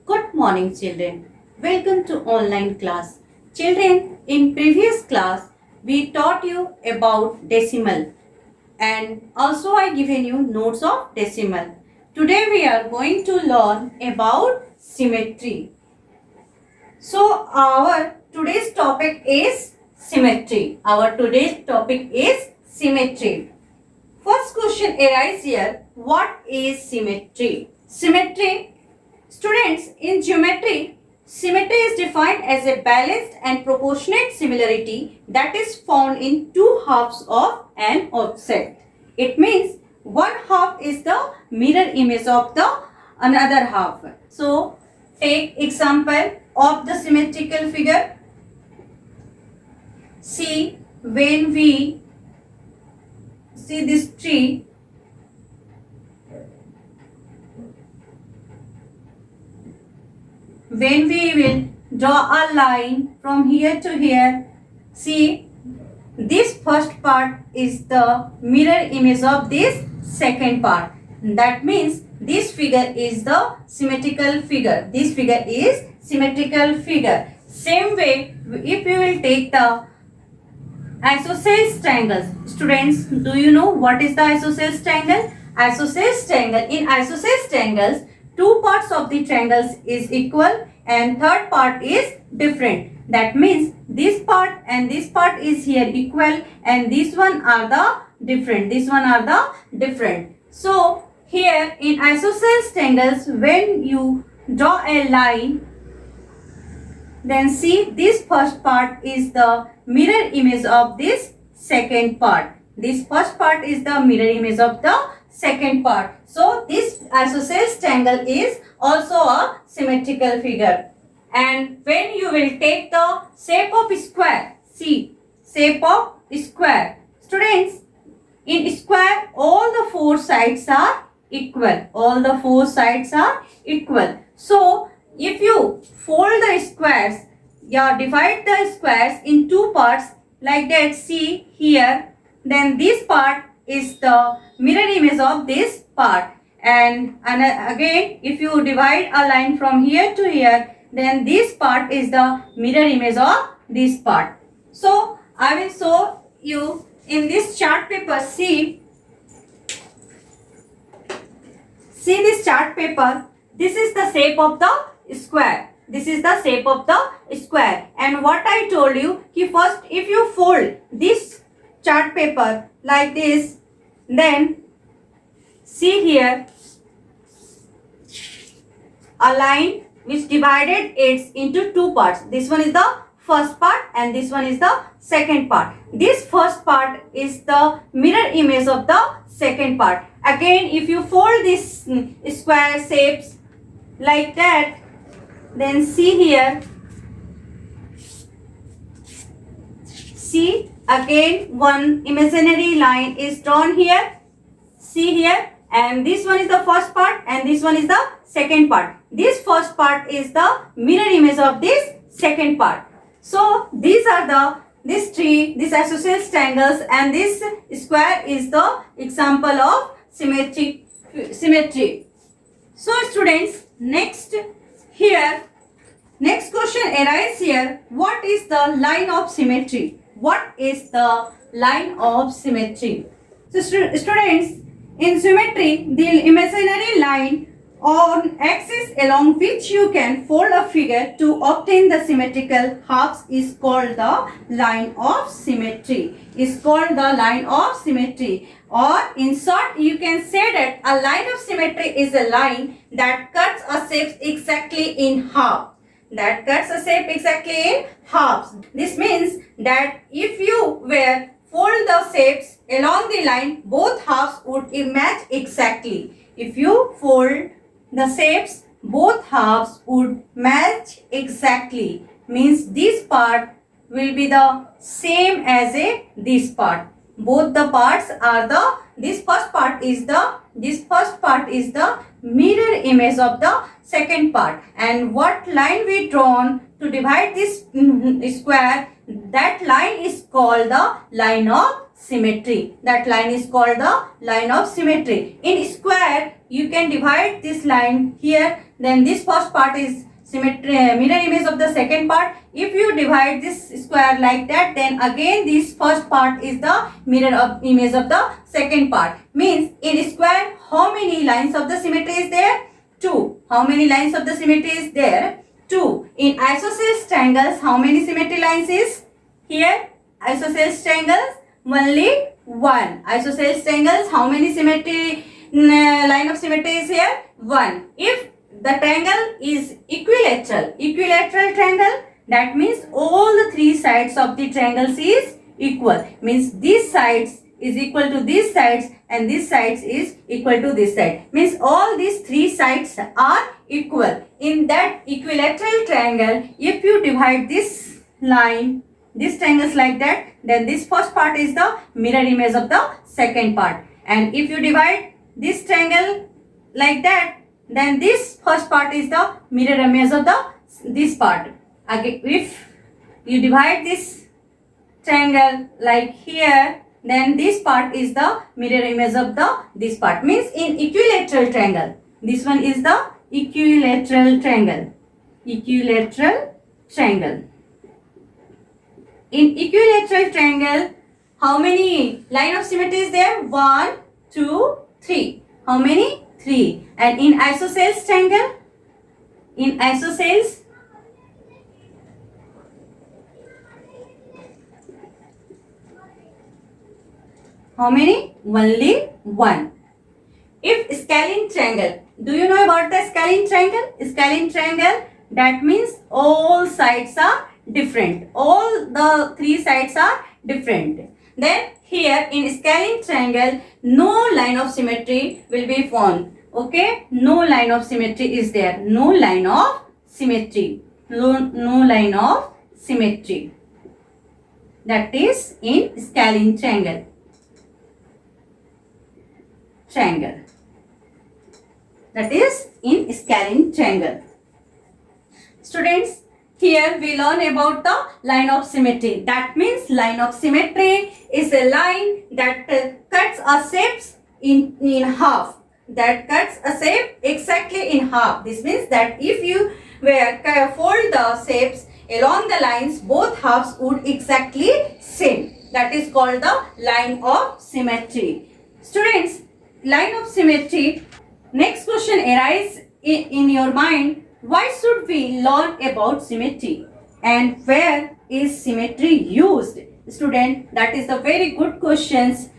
Good morning, children. Welcome to online class. Children, in previous class, we taught you about decimal and also I given you notes of decimal. Today we are going to learn about symmetry. So our today's topic is symmetry. Our today's topic is symmetry. First question arises here. What is symmetry? Symmetry. Students, in geometry, symmetry is defined as a balanced and proportionate similarity that is found in two halves of an object. It means one half is the mirror image of the another half. So, take example of the symmetrical figure. See, when we see this tree, when we will draw a line from here to here, see this first part is the mirror image of this second part. That means this figure is the symmetrical figure. This figure is symmetrical figure. Same way, if we will take the isosceles triangles. Students, do you know what is the isosceles triangle? Isosceles triangle. In isosceles triangles, two parts of the triangles is equal and third part is different. That means this part and this part is here equal and this one are the different. This one are the different. So here in isosceles triangles, when you draw a line, then see this first part is the mirror image of this second part. This first part is the mirror image of the second part. So this isosceles triangle is also a symmetrical figure. And when you will take the shape of square, see, shape of square. Students, in square all the four sides are equal. All the four sides are equal. So if you fold the squares, divide the squares in two parts like that, see here, then this part is the mirror image of this part. And again, if you divide a line from here to here, then this part is the mirror image of this part. So I will show you in this chart paper. See this chart paper. This is the shape of the square. This is the shape of the square. And what I told you, first if you fold this chart paper like this, then see here a line which divided it into two parts. This one is the first part and this one is the second part. This first part is the mirror image of the second part. Again, if you fold this square shapes like that, then see here, see again one imaginary line is drawn here, see here, and this one is the first part and this one is the second part. This first part is the mirror image of this second part. So these are this tree, this isosceles triangles, and this square is the example of symmetry. So students, next question arises here. What is the line of symmetry? What is the line of symmetry? So students, in symmetry, the imaginary line on axis along which you can fold a figure to obtain the symmetrical halves is called the line of symmetry. Is called the line of symmetry. Or in short, you can say that a line of symmetry is a line that cuts a shape exactly in half. That cuts a shape exactly in halves. This means that if you were fold the shapes along the line, both halves would match exactly. If you fold the shapes, both halves would match exactly. Means this part will be the same as this part. Both the parts are this first part is the mirror image of the second part. And what line we drawn to divide this square, that line is called the line of symmetry. That line is called the line of symmetry. In square, you can divide this line here. Then this first part is symmetry, mirror image of the second part. If you divide this square like that, then again this first part is the mirror image of the second part. Means in square, how many lines of the symmetry is there? 2. How many lines of the symmetry is there? 2. In isosceles triangles, how many symmetry lines is here? Isosceles triangles, only 1. Isosceles triangles, how many symmetry line of symmetry is here? 1. If the triangle is equilateral triangle, that means all the 3 sides of the triangles is equal. Means these sides is equal to these sides and this sides is equal to this side. Means all these 3 sides are equal. In that equilateral triangle, if you divide this line, this triangles like that, then this first part is the mirror image of the second part. And if you divide this triangle like that, then this first part is the mirror image of this part. Again, if you divide this triangle like here, then this part is the mirror image of this part. Means in equilateral triangle, this one is the equilateral triangle. Equilateral triangle. In equilateral triangle, how many line of symmetry is there? 1, 2, 3. How many? 3. And in isosceles triangle, in isosceles, how many? Only 1. If scalene triangle, do you know about the scalene triangle? Scalene triangle, that means all sides are different. All the 3 sides are different. Then here in scalene triangle, no line of symmetry will be found. Okay, no line of symmetry is there. No line of symmetry. No line of symmetry. That is in scalene triangle. That is in scalene triangle. Students, here we learn about the line of symmetry. That means line of symmetry is a line that cuts a shape in half. That cuts a shape exactly in half. This means that if you fold the shapes along the lines, both halves would exactly same. That is called the line of symmetry. Students, line of symmetry. Next question arises in your mind. Why should we learn about symmetry? And where is symmetry used? Student, that is the very good questions.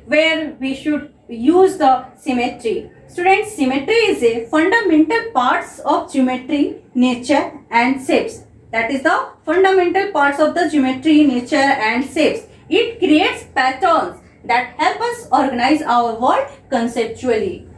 Where we should use the symmetry. Students, symmetry is a fundamental parts of geometry, nature and shapes. That is the fundamental parts of the geometry, nature and shapes. It creates patterns that help us organize our world conceptually.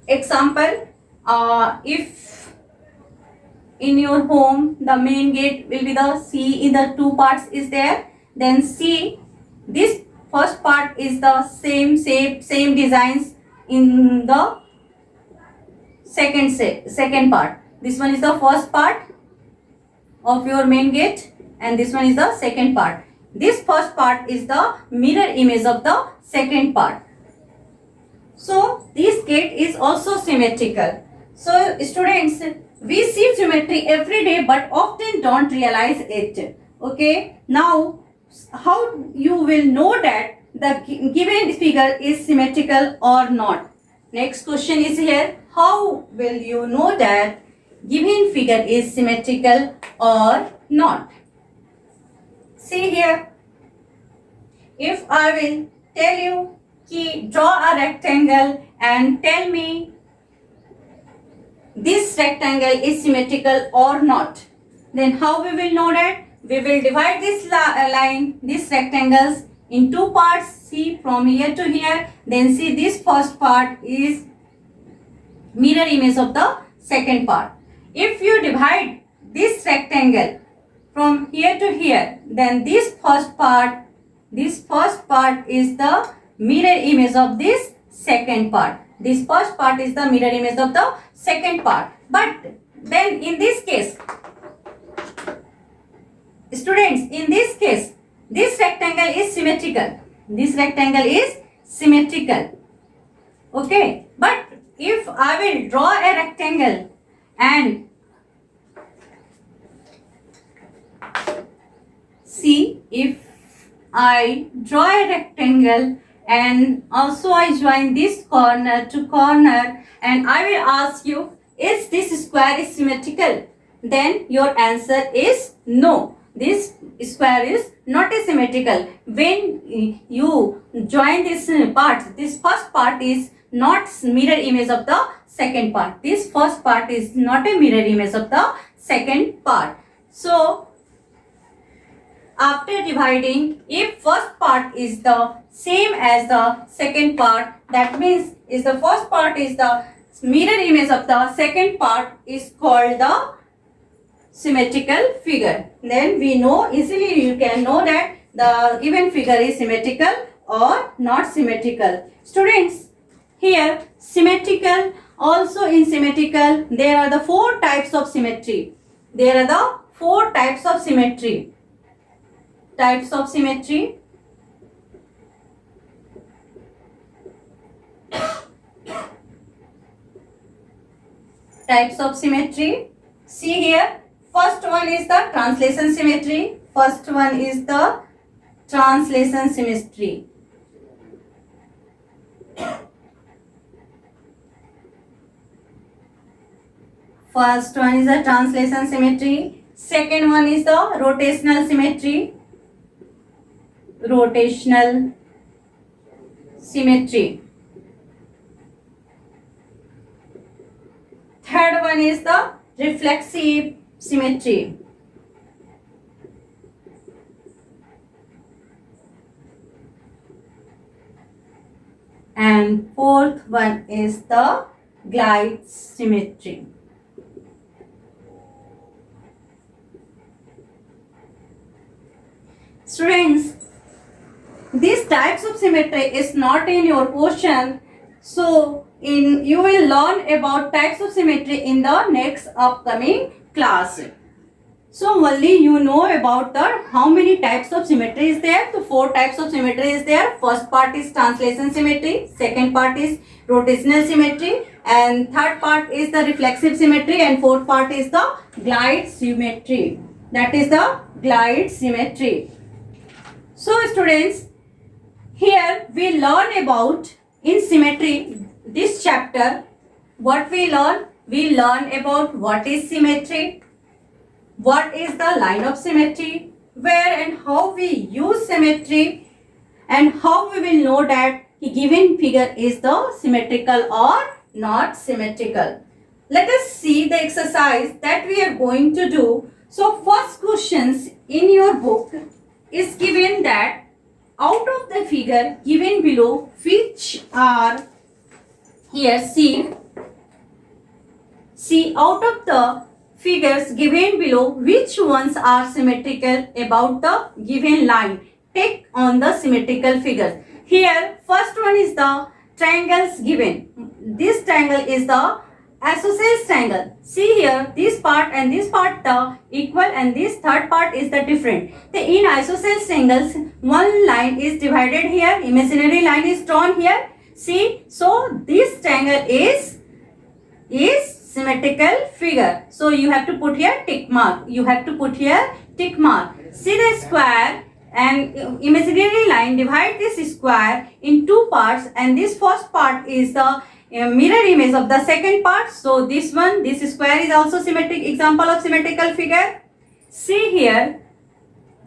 Example, if in your home the main gate will be the C in the 2 parts is there, then C, this first part is the same shape, same designs in the second part. This one is the first part of your main gate and this one is the second part. This first part is the mirror image of the second part. So this gate is also symmetrical. So students, we see geometry every day but often don't realize it. Okay. Now, how you will know that the given figure is symmetrical or not? Next question is here. How will you know that given figure is symmetrical or not? See here. If I will tell you, draw a rectangle and tell me this rectangle is symmetrical or not, then how we will know that? We will divide this line, these rectangles in 2 parts. See from here to here. Then see this first part is mirror image of the second part. If you divide this rectangle from here to here, then this first part is the mirror image of this second part. This first part is the mirror image of the second part. But then in this case, students, in this case, this rectangle is symmetrical. This rectangle is symmetrical. Okay, but if I will draw a rectangle and see, if I draw a rectangle and also I join this corner to corner, and I will ask you, is this square is symmetrical? Then your answer is no. This square is not symmetrical. When you join this part, this first part is not mirror image of the second part. This first part is not a mirror image of the second part. So after dividing, if first part is the same as the second part, that means is the first part is the mirror image of the second part, is called the symmetrical figure. Then we know, easily you can know that the given figure is symmetrical or not symmetrical. Students, here symmetrical, also in symmetrical, there are the 4 types of symmetry. There are the 4 types of symmetry. Types of symmetry. Types of symmetry. See here, first one is the translation symmetry. First one is the translation symmetry. First one is the translation symmetry. Second one is the rotational symmetry. Rotational symmetry. Third one is the reflexive symmetry. And fourth one is the glide symmetry. Students, these types of symmetry is not in your question, so you will learn about types of symmetry in the next upcoming class. So only you know about the how many types of symmetry is there. So 4 types of symmetry is there. First part is translation symmetry, second part is rotational symmetry, and third part is the reflexive symmetry, and fourth part is the glide symmetry. That is the glide symmetry. So students, here we learn about in symmetry, this chapter, what we learn? We learn about what is symmetry, what is the line of symmetry, where and how we use symmetry, and how we will know that a given figure is the symmetrical or not symmetrical. Let us see the exercise that we are going to do. So first questions in your book is given that out of the figure given below, which are here, see out of the figures given below, which ones are symmetrical about the given line. Take on the symmetrical figures. Here first one is the triangles given. This triangle is the isosceles triangle. See here, this part and this part the equal, and this third part is the different. In isosceles triangles, one line is divided here, imaginary line is drawn here. See, so this triangle is symmetrical figure. So you have to put here tick mark. You have to put here tick mark. See the square and imaginary line divide this square in 2 parts, and this first part is the mirror image of the second part. So this one, this square is also symmetric, example of symmetrical figure. See here,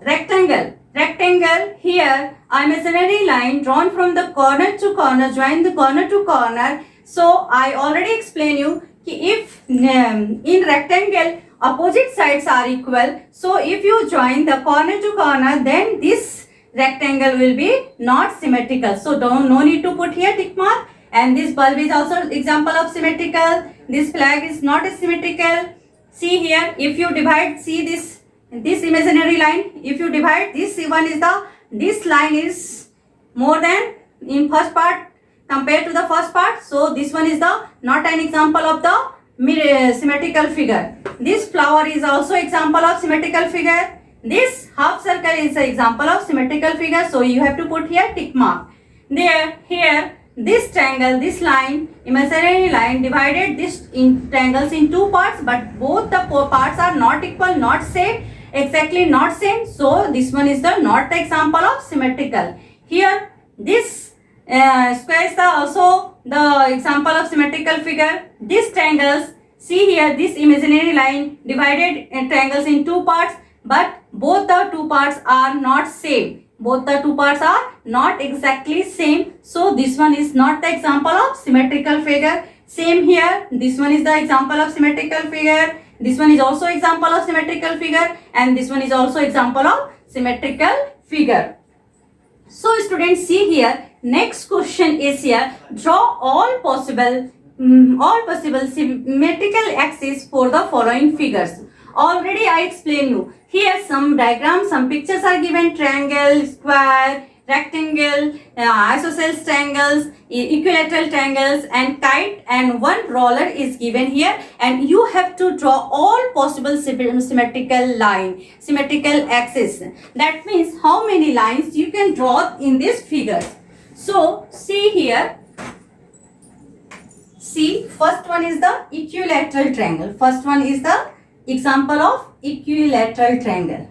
rectangle. Rectangle, here imaginary line drawn from the corner to corner, join the corner to corner. So I already explained you if in rectangle opposite sides are equal, so if you join the corner to corner, then this rectangle will be not symmetrical. So no need to put here tick mark. And this bulb is also example of symmetrical. This flag is not symmetrical. See here, if you divide, see this imaginary line, if you divide, this one is this line is more than in first part compared to the first part. So this one is not an example of the symmetrical figure. This flower is also example of symmetrical figure. This half circle is an example of symmetrical figure. So you have to put here tick mark. There, here, this triangle, this line, imaginary line divided this triangles in two parts, but both the parts are not equal, not same, exactly not same. So this one is the not the example of symmetrical. Here, this square is also the example of symmetrical figure. These triangles, see here, this imaginary line divided triangles in two parts, but both the two parts are not same. Both the two parts are not exactly same. So this one is not the example of symmetrical figure. Same here, this one is the example of symmetrical figure. This one is also example of symmetrical figure, and this one is also example of symmetrical figure. So students, see here, next question is here, draw all possible symmetrical axes for the following figures. Already I explained you. Here some diagrams, some pictures are given: triangle, square, rectangle, isosceles triangles, equilateral triangles, and kite, and one roller is given here, and you have to draw all possible symmetrical line, symmetrical axis. That means how many lines you can draw in this figure. So see here. See, first one is the equilateral triangle. First one is the example of equilateral triangle.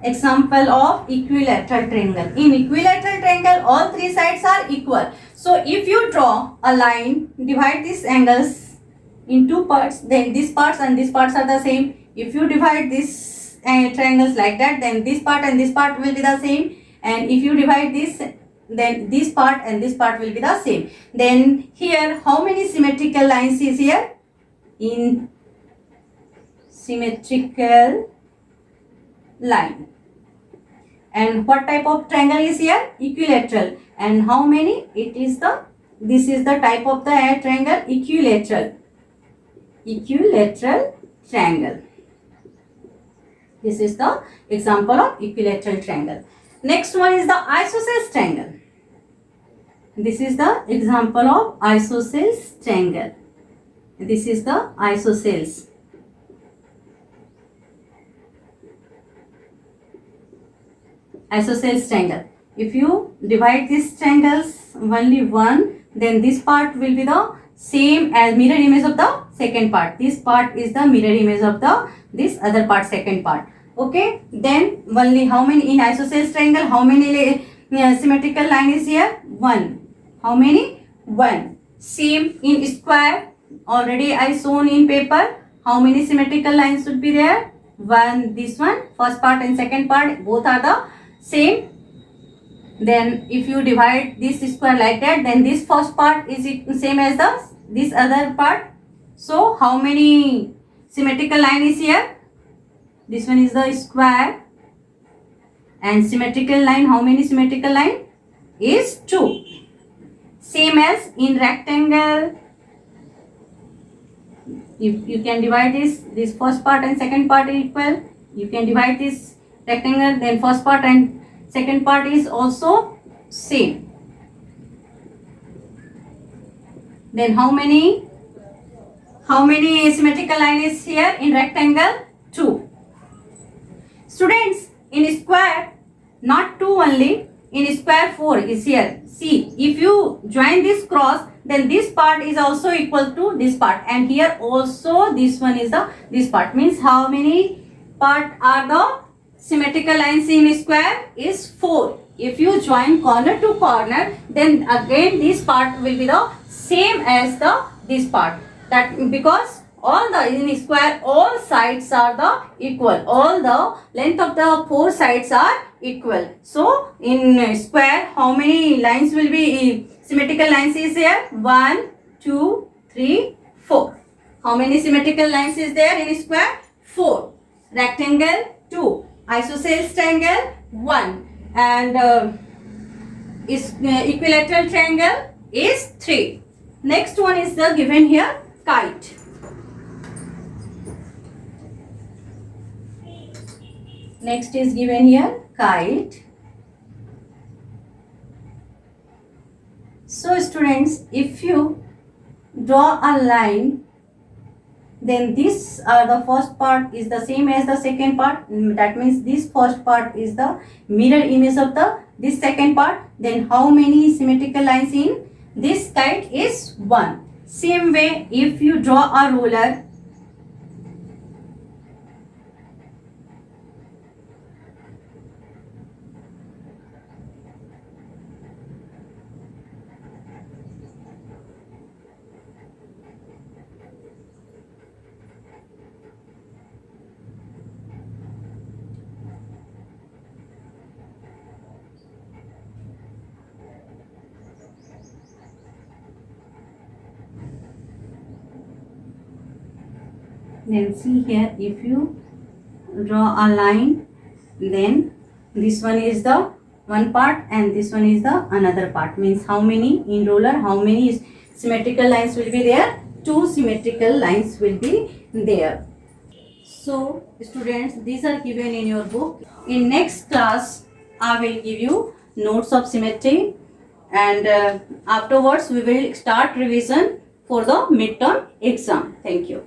Example of equilateral triangle. In equilateral triangle, all three sides are equal. So if you draw a line, divide these angles in two parts, then these parts and these parts are the same. If you divide these triangles like that, then this part and this part will be the same. And if you divide this, then this part and this part will be the same. Then here, how many symmetrical lines is here? In symmetrical line. And what type of triangle is here? Equilateral. And how many? This is the type of the triangle, equilateral. Equilateral triangle. This is the example of equilateral triangle. Next one is the isosceles triangle. This is the example of isosceles triangle. This is the isosceles. Isosceles triangle. If you divide these triangles only one, then this part will be the same as mirror image of the second part. This part is the mirror image of the this other part, second part. Okay. Then only how many in isosceles triangle? How many symmetrical line is here? One. How many? One. Same in square. Already I shown in paper. How many symmetrical lines should be there? One. This one. First part and second part both are the same. Then if you divide this square like that, then this first part is same as this other part. So how many symmetrical line is here? This one is the square, and symmetrical line, how many symmetrical line? Is 2. Same as in rectangle. If you can divide this first part and second part is equal. You can divide this rectangle, then first part and second part is also same. Then how many symmetrical line is here in rectangle? 2. Students, in square, not 2 only, in square 4 is here. See, if you join this cross, then this part is also equal to this part, and here also this one is this part. Means how many part are the symmetrical lines in square? Is 4. If you join corner to corner, then again this part will be the same as this part. That because in square all sides are the equal. All the length of the 4 sides are equal. So in square, how many lines will be symmetrical lines is here? 1, 2, 3, 4. How many symmetrical lines is there in square? 4. Rectangle 2. Isosceles triangle 1. And equilateral triangle is 3. Next one is the given here, kite. Next is given here, kite. So students, if you draw a line then this the first part is the same as the second part. That means this first part is the mirror image of the this second part. Then how many symmetrical lines in this kite is 1. Same way, if you draw a ruler, then see here, if you draw a line, then this one is the one part and this one is the another part. Means how many in ruler, how many symmetrical lines will be there? 2 symmetrical lines will be there. So students, these are given in your book. In next class, I will give you notes of symmetry, and afterwards we will start revision for the midterm exam. Thank you.